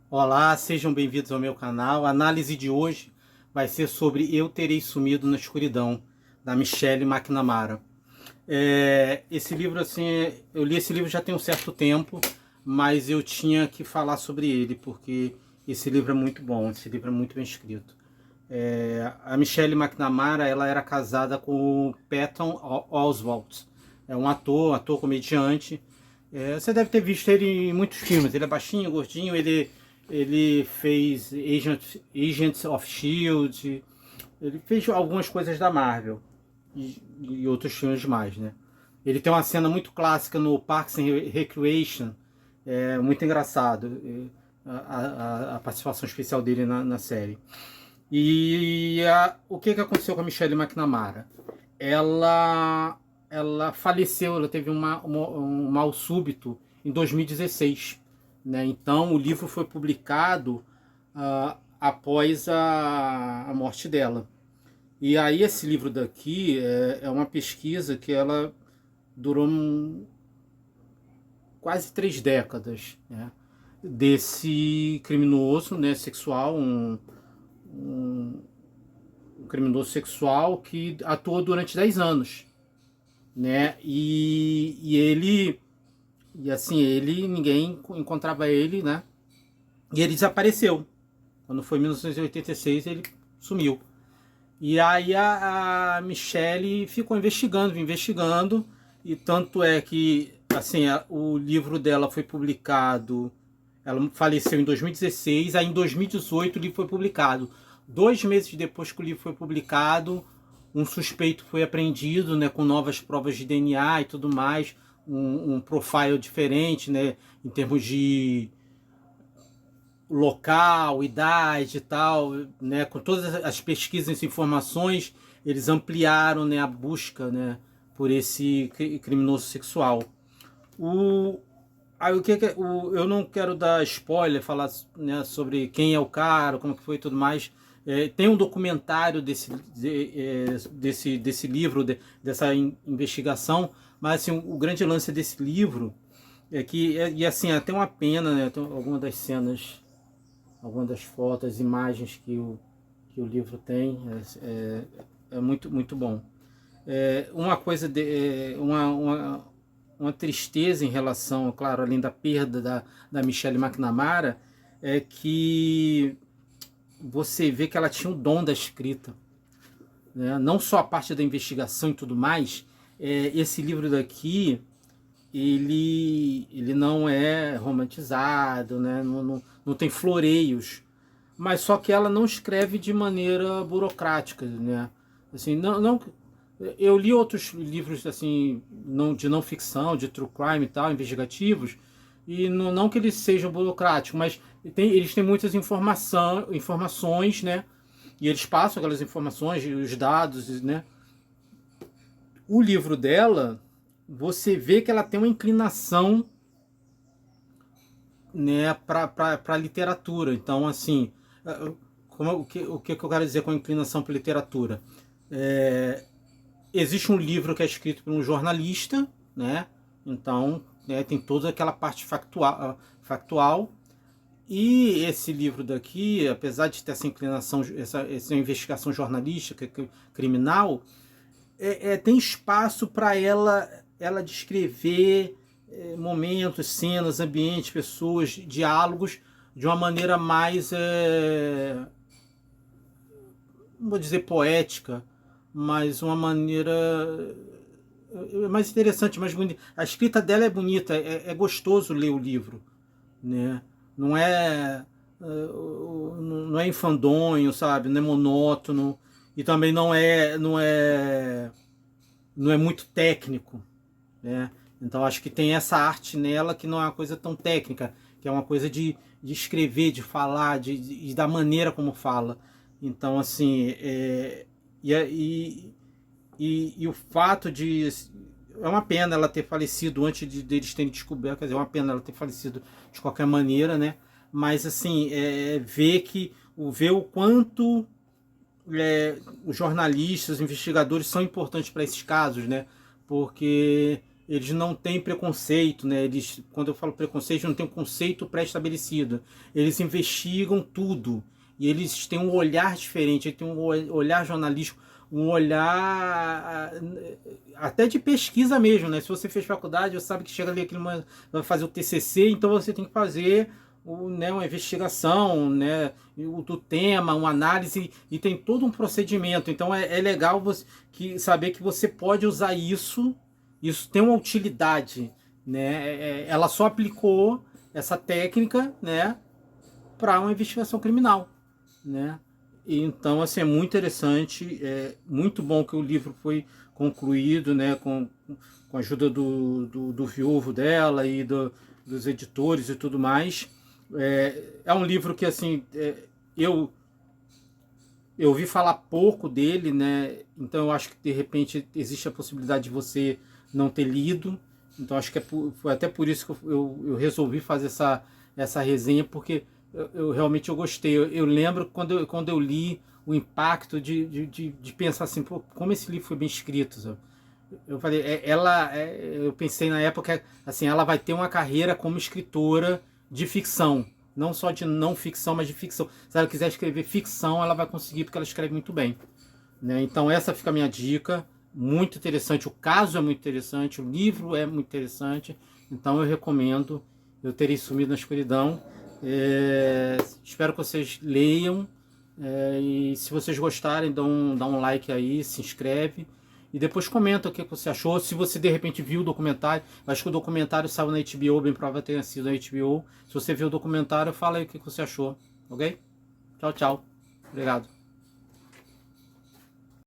Olá, sejam bem-vindos ao meu canal. A análise de hoje vai ser sobre Eu Terei Sumido na Escuridão, da Michelle McNamara. Esse livro, assim, eu li esse livro já tem um certo tempo, mas eu tinha que falar sobre ele, porque esse livro é muito bom, esse livro é muito bem escrito. A Michelle McNamara, ela era casada com o Patton Oswalt. É um ator comediante. Você deve ter visto ele em muitos filmes. Ele é baixinho, gordinho. Ele fez Agents of Shield. Ele fez algumas coisas da Marvel e outros filmes mais, né? Ele tem uma cena muito clássica no Parks and Recreation. É muito engraçado a participação especial dele na série. O que aconteceu com a Michelle McNamara? Ela, ela faleceu, ela teve um mal súbito em 2016. Né? Então o livro foi publicado após a morte dela. E aí esse livro daqui é uma pesquisa que ela durou quase 3 décadas, né? Desse criminoso, né, sexual, um criminoso sexual que atuou durante 10 anos, né? Ninguém encontrava ele, né? E ele desapareceu. Quando foi em 1986, ele sumiu. E aí a Michelle ficou investigando, e tanto é que, assim, o livro dela foi publicado. Ela faleceu em 2016, aí em 2018 o livro foi publicado. 2 meses depois que o livro foi publicado, um suspeito foi apreendido, né, com novas provas de DNA e tudo mais, um profile diferente, né, em termos de local, idade e tal, né, com todas as pesquisas e informações, eles ampliaram, né, a busca, né, por esse criminoso sexual. O, Aí eu não quero dar spoiler, falar, né, sobre quem é o cara, como que foi e tudo mais. Tem um documentário desse livro, dessa investigação, mas assim, o grande lance desse livro é que, e assim, é até uma pena, né, tem algumas das cenas, algumas das fotos, imagens que o livro tem, é muito, muito bom. Uma coisa, uma tristeza em relação, claro, além da perda da Michelle McNamara, é que você vê que ela tinha o dom da escrita, né? Não só a parte da investigação e tudo mais. Esse livro daqui, ele não é romantizado, né? Não tem floreios, mas só que ela não escreve de maneira burocrática, né? Assim, não, eu li outros livros assim, de não ficção, de true crime e tal, investigativos, e não que eles sejam burocráticos, mas eles têm muitas informações, né? E eles passam aquelas informações, os dados, né? O livro dela, você vê que ela tem uma inclinação, né, para literatura. Então, assim, o que eu quero dizer com a inclinação para literatura? É, Existe um livro que é escrito por um jornalista, né? Então, né, tem toda aquela parte factual. E esse livro daqui, apesar de ter essa inclinação, essa investigação jornalística, criminal, tem espaço para ela descrever momentos, cenas, ambientes, pessoas, diálogos de uma maneira mais, não vou dizer poética, mas uma maneira mais interessante, mais bonita. A escrita dela é bonita, é gostoso ler o livro, né? Não é não é enfadonho, sabe? Não é monótono e também não é muito técnico, né? Então acho que tem essa arte nela que não é uma coisa tão técnica, que é uma coisa de escrever, de falar, da maneira como fala. Então assim, e, e o fato de, é uma pena ela ter falecido antes deles terem descoberto, quer dizer, é uma pena ela ter falecido de qualquer maneira, né? Mas assim, ver o quanto os jornalistas, os investigadores são importantes para esses casos, né? Porque eles não têm preconceito, né? Eles, quando eu falo preconceito, não tem um conceito pré-estabelecido. Eles investigam tudo e eles têm um olhar diferente, eles têm um olhar jornalístico, um olhar até de pesquisa mesmo, né? Se você fez faculdade, você sabe que chega ali aquele momento, vai fazer o TCC, então você tem que fazer né, uma investigação, né, do tema, uma análise, e tem todo um procedimento. Então é legal saber que você pode usar isso tem uma utilidade, né? Ela só aplicou essa técnica, né, para uma investigação criminal, né? Então, assim, é muito interessante, é muito bom que o livro foi concluído, né, com a ajuda do viúvo dela e dos editores e tudo mais. É um livro que, assim, eu ouvi falar pouco dele, né? Então eu acho que de repente existe a possibilidade de você não ter lido. Então acho que foi até por isso que eu resolvi fazer essa resenha, porque eu realmente eu gostei. Eu lembro quando eu li o impacto de pensar assim, pô, como esse livro foi bem escrito, sabe? Eu falei, eu pensei na época, assim, ela vai ter uma carreira como escritora de ficção, não só de não ficção, mas de ficção. Se ela quiser escrever ficção, ela vai conseguir, porque ela escreve muito bem, né? Então essa fica a minha dica, muito interessante, o caso é muito interessante, o livro é muito interessante, então eu recomendo. Eu Terei Sumido na Escuridão. Espero que vocês leiam, e se vocês gostarem, dá um like aí, se inscreve. E depois comenta o que você achou. Se você de repente viu o documentário, acho que o documentário saiu na HBO, bem provável tenha sido na HBO. Se você viu o documentário, fala aí o que você achou, ok? Tchau, tchau. Obrigado.